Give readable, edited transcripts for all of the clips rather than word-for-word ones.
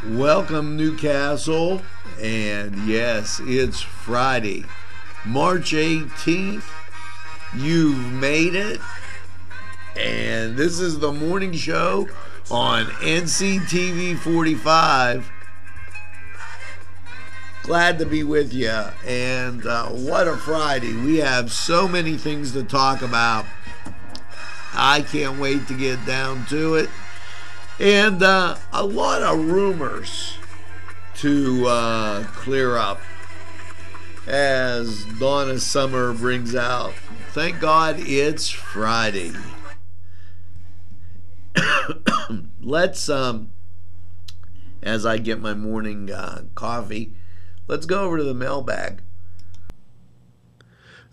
Welcome, Newcastle, and yes, it's Friday, March 18th. You've made it, and this is the morning show on NCTV45. Glad to be with you, and what a Friday. We have so many things to talk about. I can't wait to get down to it. And a lot of rumors to clear up as Donna Summer brings out. Thank God it's Friday. Let's, as I get my morning coffee, let's go over to the mailbag.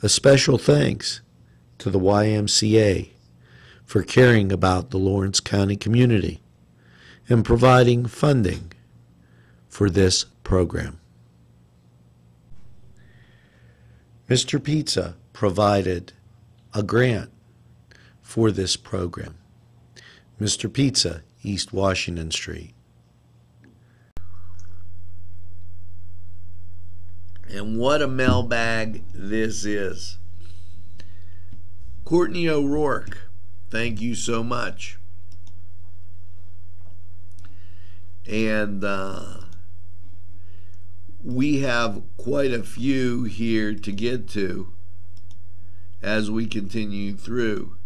A special thanks to the YMCA for caring about the Lawrence County community and providing funding for this program. Mr. Pizza provided a grant for this program. Mr. Pizza, East Washington Street. And what a mailbag this is. Courtney O'Rourke, thank you so much. And we have quite a few here to get to as we continue through.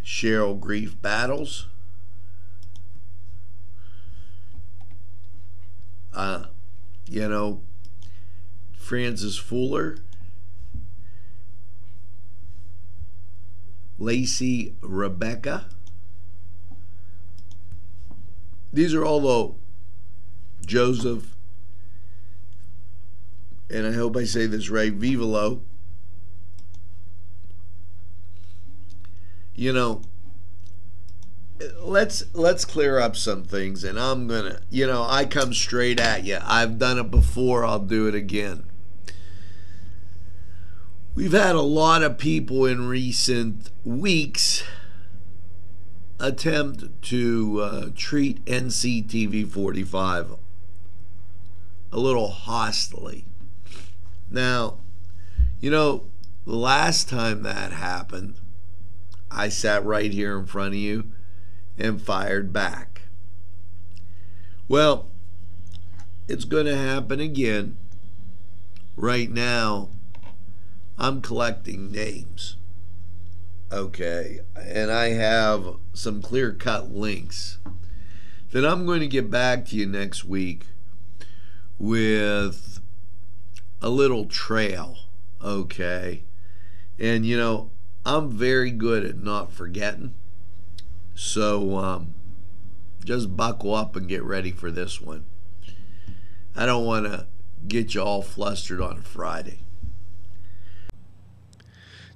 Cheryl Grief Battles. Francis Fuller. Lacey Rebecca. These are all the Joseph, and I hope I say this right, Vivolo. Let's clear up some things, and I'm gonna, I come straight at you. I've done it before, I'll do it again. We've had a lot of people in recent weeks attempt to treat NCTV45 a little hostily. Now, the last time that happened, I sat right here in front of you and fired back. Well, it's going to happen again. Right now, I'm collecting names. Okay, and I have some clear-cut links that I'm going to get back to you next week with a little trail, okay? And, I'm very good at not forgetting, so just buckle up and get ready for this one. I don't want to get you all flustered on a Friday.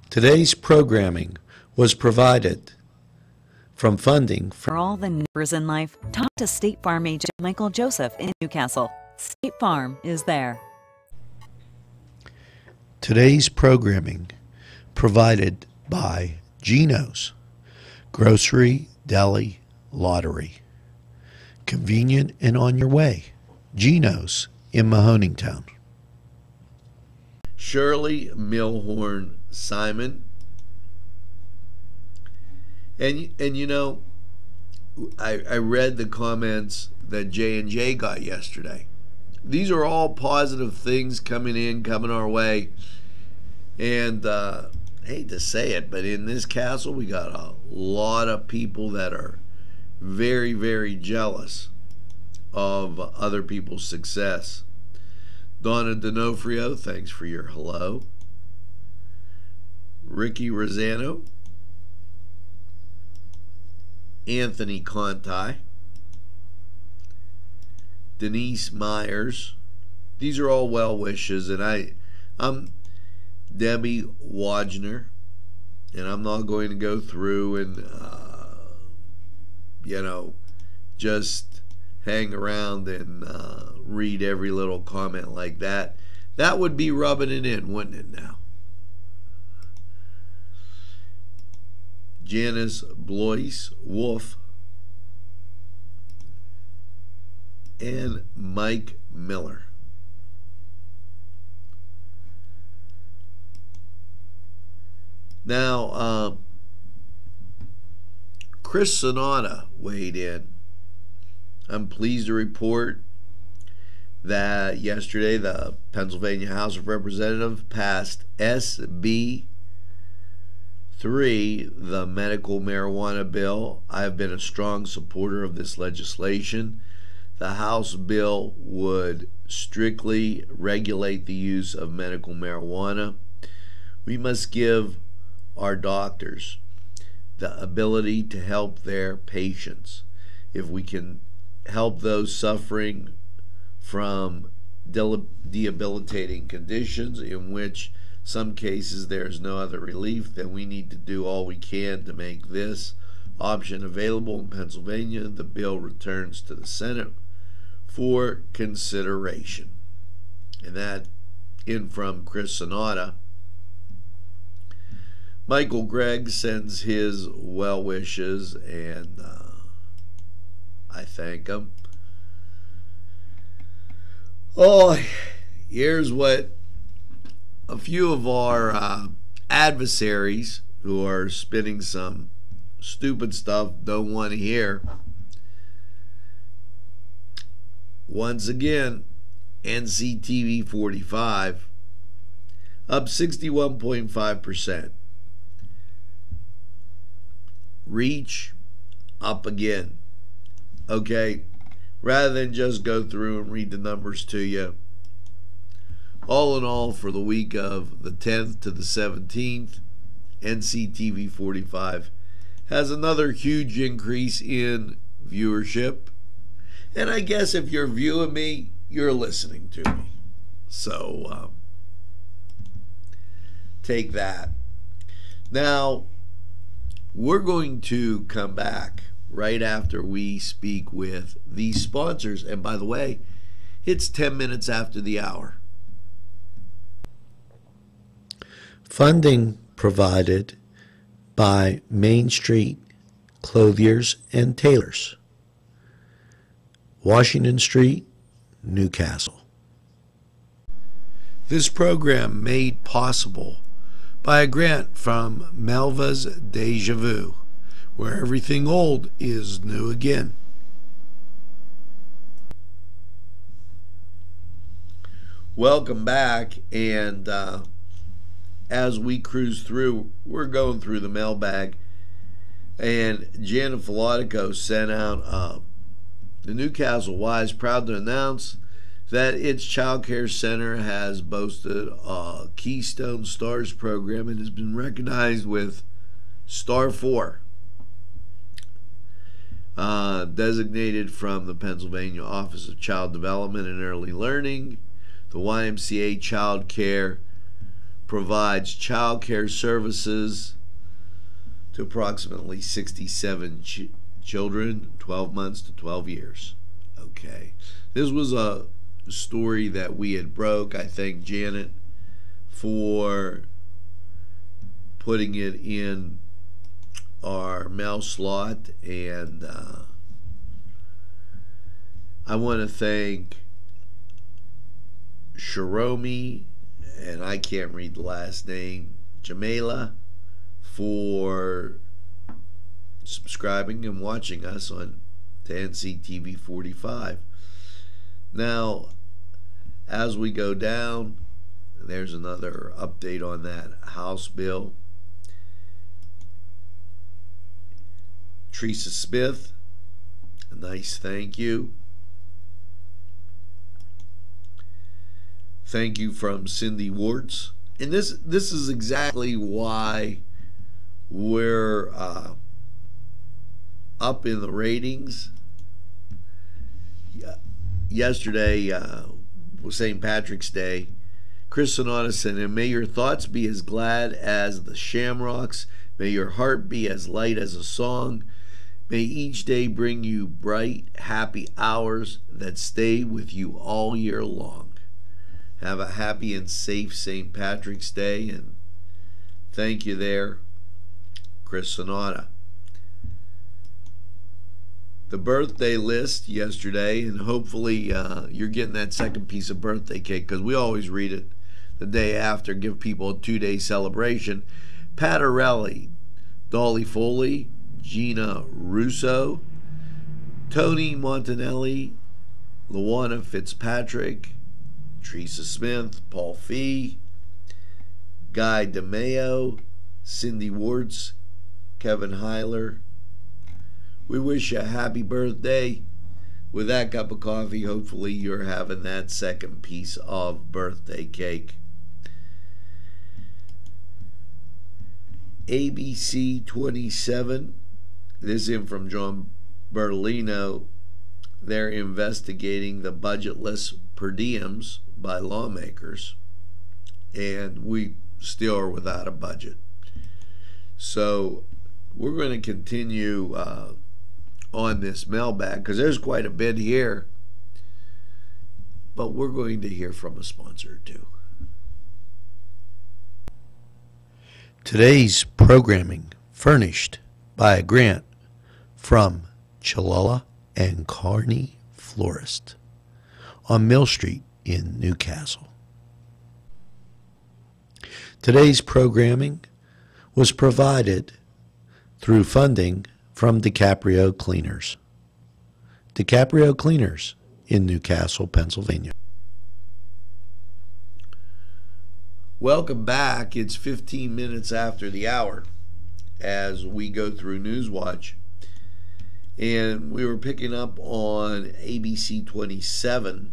Today's programming was provided from funding for all the neighbors in life. Talk to State Farm agent Michael Joseph in Newcastle. State Farm is there. Today's programming provided by Geno's Grocery, Deli, Lottery. Convenient and on your way. Geno's in Mahoningtown. Shirley Milhorn Simon. And I read the comments that J&J got yesterday. These are all positive things coming our way. And I hate to say it, but in this castle, we got a lot of people that are very, very jealous of other people's success. Donna D'Onofrio, thanks for your hello. Ricky Rosano. Anthony Conti. Denise Myers. These are all well wishes, and I'm Debbie Wagner, and I'm not going to go through and just hang around and read every little comment like that. That would be rubbing it in, wouldn't it now? Janice Blois Wolf, and Mike Miller. Now, Chris Sonata weighed in. I'm pleased to report that yesterday the Pennsylvania House of Representatives passed SB 3, the medical marijuana bill. I have been a strong supporter of this legislation. The House bill would strictly regulate the use of medical marijuana. We must give our doctors the ability to help their patients. If we can help those suffering from debilitating conditions in which some cases there's no other relief, then we need to do all we can to make this option available in Pennsylvania. The bill returns to the Senate for consideration. And that in from Chris Sonata. Michael Gregg sends his well wishes, and I thank him. Oh, here's what a few of our adversaries who are spinning some stupid stuff don't want to hear. Once again, NCTV45 up 61.5%. Reach up again. Okay, rather than just go through and read the numbers to you, all in all, for the week of the 10th to the 17th, NCTV45 has another huge increase in viewership. And I guess if you're viewing me, you're listening to me. So take that. Now, we're going to come back right after we speak with these sponsors. And by the way, it's 10 minutes after the hour. Funding provided by Main Street Clothiers and Tailors, Washington Street, Newcastle. This program made possible by a grant from Melva's Deja Vu, where everything old is new again. Welcome back, and as we cruise through, we're going through the mailbag, and Janet Filatico sent out the Newcastle Wise proud to announce that its child care center has boasted a Keystone Stars program and has been recognized with Star 4, designated from the Pennsylvania Office of Child Development and Early Learning. The YMCA Child Care provides child care services to approximately 67 children, 12 months to 12 years. Okay, this was a story that we had broke. I thank Janet for putting it in our mail slot, and I want to thank Sharomi, and I can't read the last name, Jamela, for subscribing and watching us on to NCTV45. Now, as we go down, there's another update on that House bill. Teresa Smith, a nice thank you. Thank you from Cindy Warts. And this is exactly why we're up in the ratings. Yesterday was St. Patrick's Day. Chris Sonata said, and may your thoughts be as glad as the shamrocks. May your heart be as light as a song. May each day bring you bright, happy hours that stay with you all year long. Have a happy and safe St. Patrick's Day, and thank you there, Chris Sonata. the birthday list yesterday, and hopefully you're getting that second piece of birthday cake, because we always read it the day after, give people a 2-day celebration. Patarelli, Dolly Foley, Gina Russo, Tony Montanelli, Luana Fitzpatrick, Teresa Smith, Paul Fee, Guy DeMeo, Cindy Wartz, Kevin Heiler. We wish you a happy birthday. With that cup of coffee, hopefully you're having that second piece of birthday cake. ABC27, this in from John Bertolino. They're investigating the budgetless per diems by lawmakers, and we still are without a budget. So we're going to continue on this mailbag, because there's quite a bit here, but we're going to hear from a sponsor or two. Today's programming furnished by a grant from Chalala and Carney Florist on Mill Street in Newcastle. Today's programming was provided through funding from DiCaprio Cleaners. DiCaprio Cleaners in Newcastle, Pennsylvania. Welcome back. It's 15 minutes after the hour as we go through Newswatch. And we were picking up on ABC 27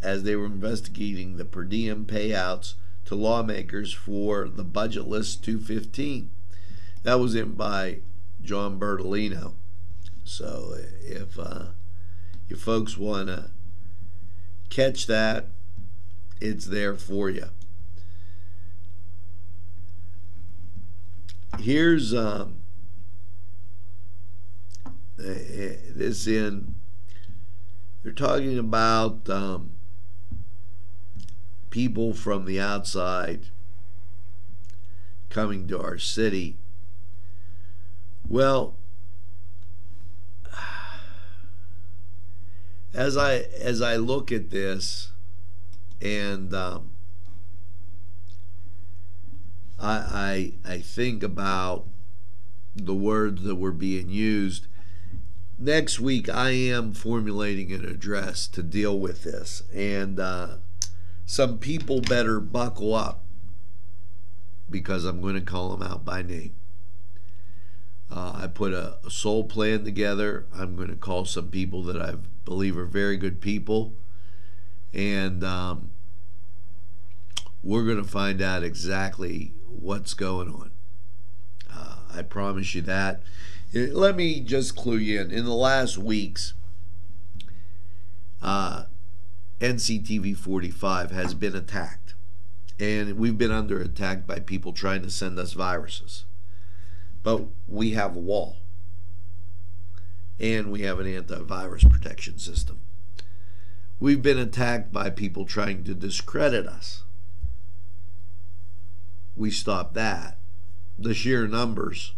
as they were investigating the per diem payouts to lawmakers for the budgetless 215. That was in by John Bertolino. So if you folks want to catch that, it's there for you. Here's this in, they're talking about people from the outside coming to our city. Well, as I look at this, and I think about the words that were being used. Next week, I am formulating an address to deal with this, and some people better buckle up, because I'm going to call them out by name. I put a soul plan together. I'm going to call some people that I believe are very good people, and we're going to find out exactly what's going on. I promise you that. Let me just clue you in. In the last weeks, NCTV45 has been attacked, and we've been under attack by people trying to send us viruses. But we have a wall, and we have an antivirus protection system. We've been attacked by people trying to discredit us. We stopped that. The sheer numbers.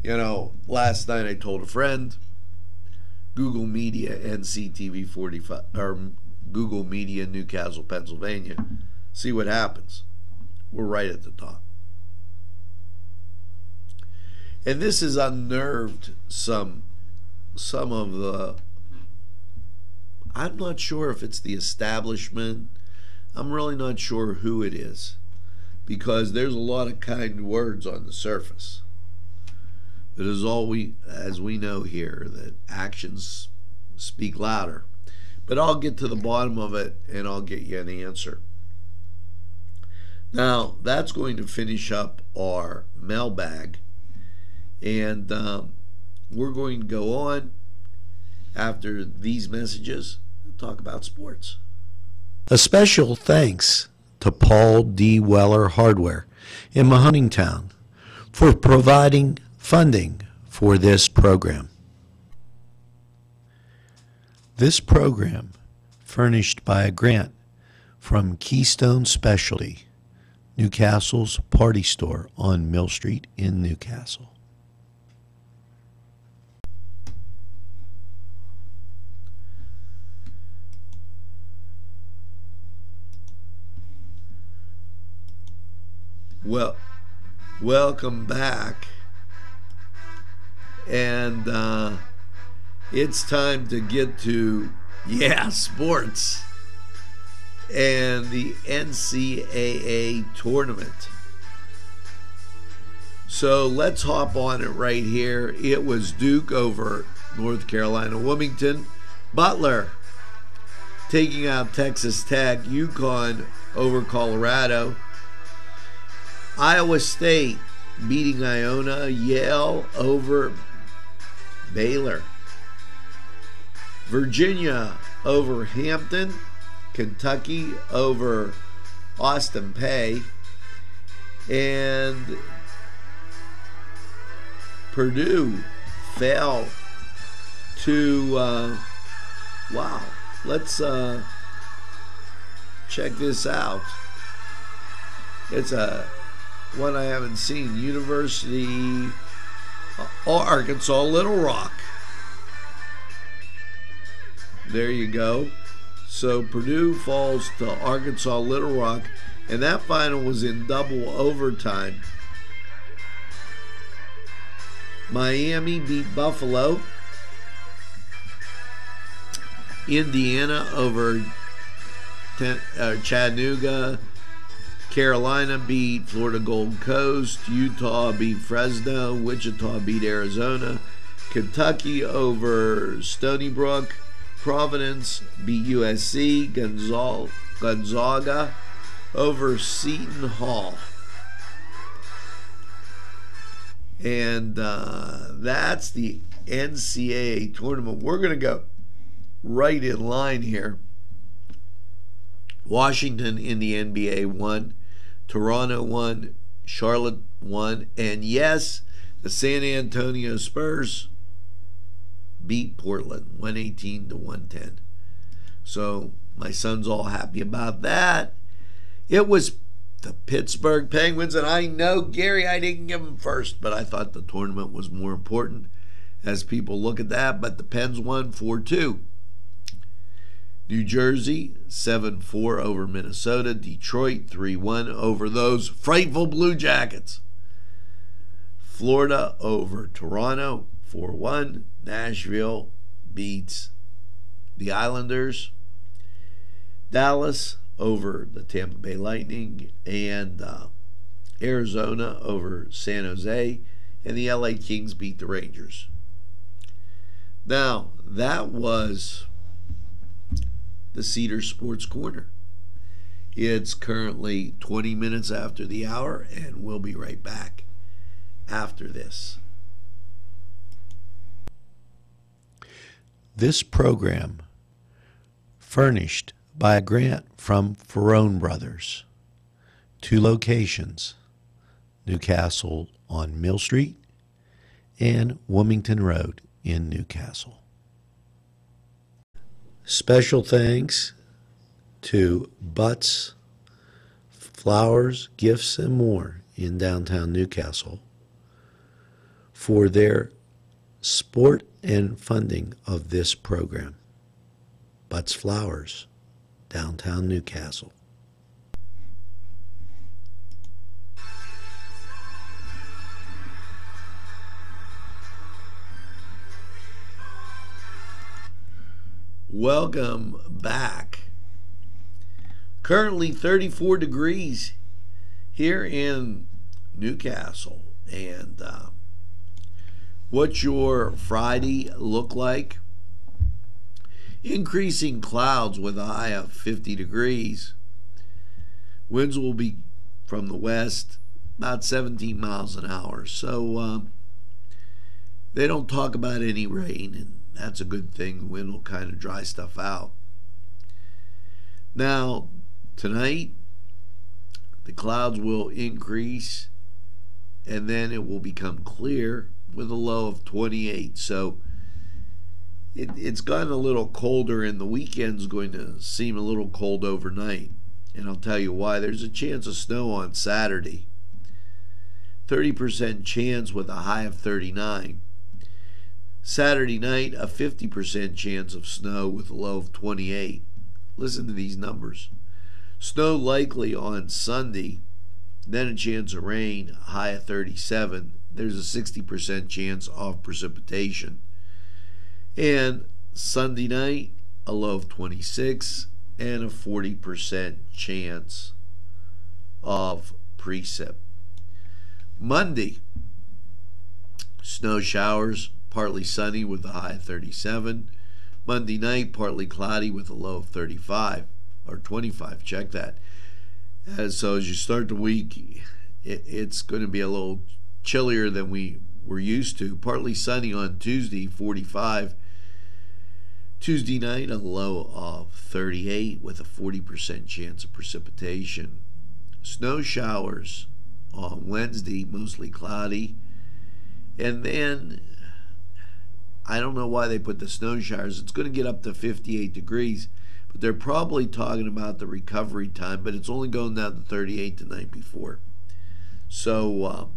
You know, last night I told a friend, Google Media NCTV45, or Google Media Newcastle, Pennsylvania. See what happens. We're right at the top. And this has unnerved some of the, I'm not sure if it's the establishment. I'm really not sure who it is, because there's a lot of kind words on the surface. But as we know here, that actions speak louder. But I'll get to the bottom of it, and I'll get you an answer. Now, that's going to finish up our mailbag, and we're going to go on after these messages and talk about sports. A special thanks to Paul D. Weller Hardware in Mahoningtown for providing funding for this program. This program furnished by a grant from Keystone Specialty, Newcastle's party store on Mill Street in Newcastle. Well, welcome back. And it's time to get to, sports and the NCAA tournament. So let's hop on it right here. It was Duke over North Carolina Wilmington. Butler taking out Texas Tech. UConn over Colorado. Iowa State beating Iona. Yale over Baylor. Virginia over Hampton. Kentucky over Austin Peay. And Purdue fell to, let's check this out. It's one I haven't seen. University Arkansas Little Rock. There you go. So Purdue falls to Arkansas Little Rock, and that final was in double overtime. Miami beat Buffalo. Indiana over Chattanooga. Carolina beat Florida Gold Coast. Utah beat Fresno. Wichita beat Arizona. Kentucky over Stony Brook. Providence beat USC. Gonzaga over Seton Hall. And that's the NCAA tournament. We're going to go right in line here. Washington in the NBA won. Toronto won. Charlotte won. And yes, the San Antonio Spurs beat Portland 118 to 110. So my son's all happy about that. It was the Pittsburgh Penguins, and I know, Gary, I didn't give them first, but I thought the tournament was more important as people look at that. But the Pens won 4-2. New Jersey 7-4 over Minnesota. Detroit 3-1 over those frightful Blue Jackets. Florida over Toronto 4-1. Nashville beats the Islanders. Dallas over the Tampa Bay Lightning, and Arizona over San Jose, and the LA Kings beat the Rangers. Now, that was the Cedar Sports Corner. It's currently 20 minutes after the hour, and we'll be right back after this. This program furnished by a grant from Ferrone Brothers. 2 locations, Newcastle on Mill Street and Wilmington Road in Newcastle. Special thanks to Butts, Flowers, Gifts, and More in downtown Newcastle for their support and funding of this program. Butts Flowers, downtown Newcastle. Welcome back. Currently 34 degrees here in Newcastle. And what's your Friday look like? Increasing clouds with a high of 50 degrees. Winds will be from the west, about 17 miles an hour. So they don't talk about any rain, and that's a good thing. The wind will kind of dry stuff out. Now, tonight, the clouds will increase, and then it will become clear with a low of 28. So it's gotten a little colder, and the weekend's going to seem a little cold overnight. And I'll tell you why. There's a chance of snow on Saturday. 30% chance with a high of 39. Saturday night, a 50% chance of snow with a low of 28. Listen to these numbers. Snow likely on Sunday, then a chance of rain, high of 37. There's a 60% chance of precipitation. And Sunday night, a low of 26 and a 40% chance of precip. Monday, snow showers, partly sunny with a high of 37. Monday night, partly cloudy with a low of 35 or 25. Check that. So as you start the week, it's going to be a little chillier than we were used to. Partly sunny on Tuesday, 45. Tuesday night, a low of 38 with a 40% chance of precipitation. Snow showers on Wednesday, mostly cloudy. And then, I don't know why they put the snow showers. It's going to get up to 58 degrees. But they're probably talking about the recovery time, but it's only going down to 38 the night before. So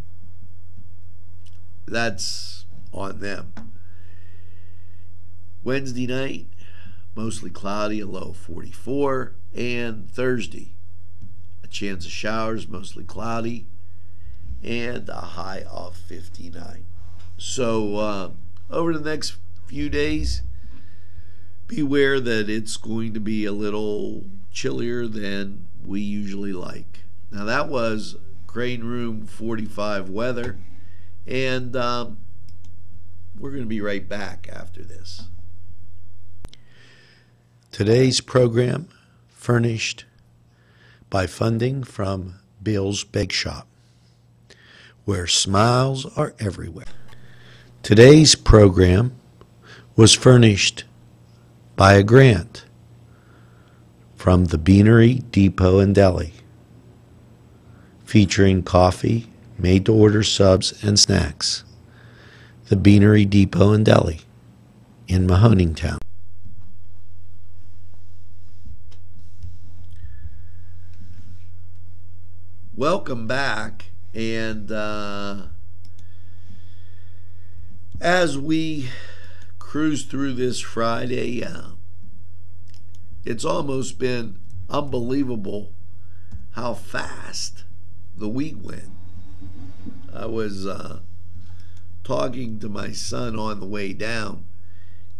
that's on them. Wednesday night, mostly cloudy, a low of 44. And Thursday, a chance of showers, mostly cloudy, and a high of 59. So over the next few days, beware that it's going to be a little chillier than we usually like. Now that was Crane Room 45 weather, and we're going to be right back after this. Today's program furnished by funding from Bill's Bake Shop, where smiles are everywhere. Today's program was furnished by a grant from the Beanery Depot and Deli, featuring coffee, made-to-order subs, and snacks. The Beanery Depot and Deli in Mahoningtown. Welcome back, and as we cruise through this Friday, it's almost been unbelievable how fast the week went. I was talking to my son on the way down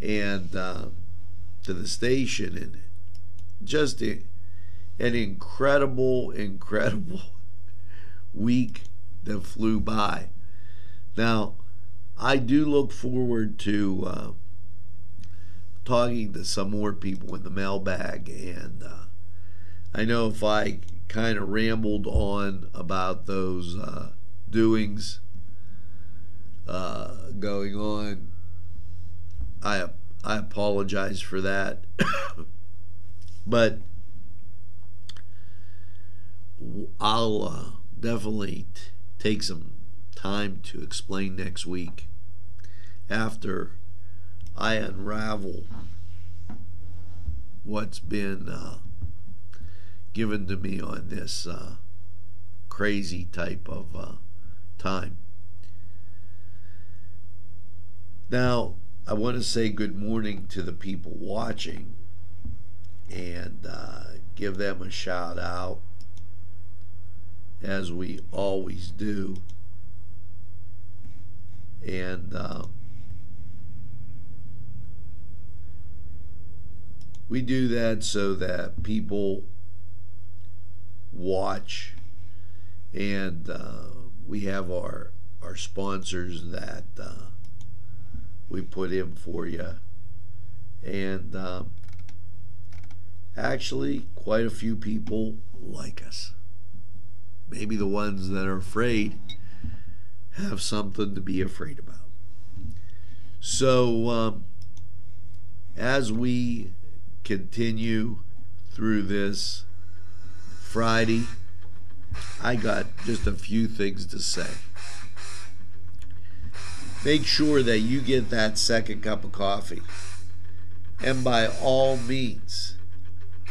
and to the station, and just an incredible week that flew by. Now, I do look forward to talking to some more people in the mailbag, and I know if I kind of rambled on about those doings going on, I apologize for that. But I'll definitely take some time to explain next week after I unravel what's been given to me on this crazy type of time. Now, I want to say good morning to the people watching and give them a shout out, as we always do. And we do that so that people watch, and we have our sponsors that we put in for you, and actually quite a few people like us. Maybe the ones that are afraid have something to be afraid about. So as we continue through this Friday, I got just a few things to say. Make sure that you get that second cup of coffee, and by all means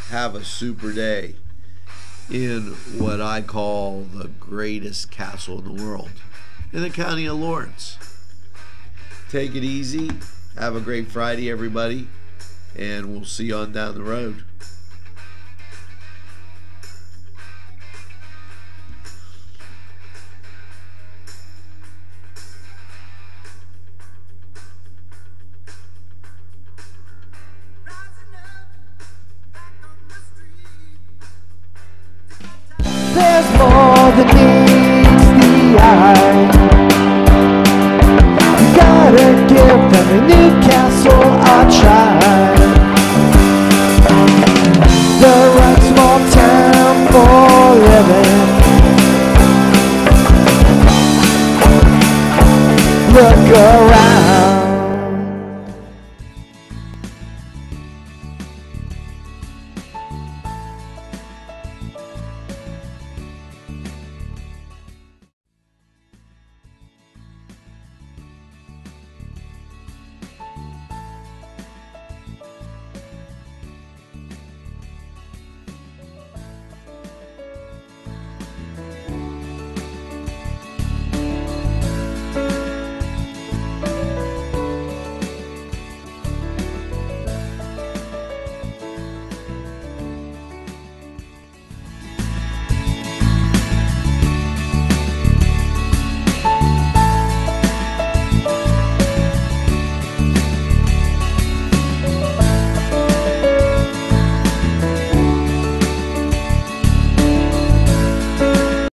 have a super day in what I call the greatest castle in the world, in the county of Lawrence. Take it easy. Have a great Friday, everybody, and we'll see you on down the road. There's more than me.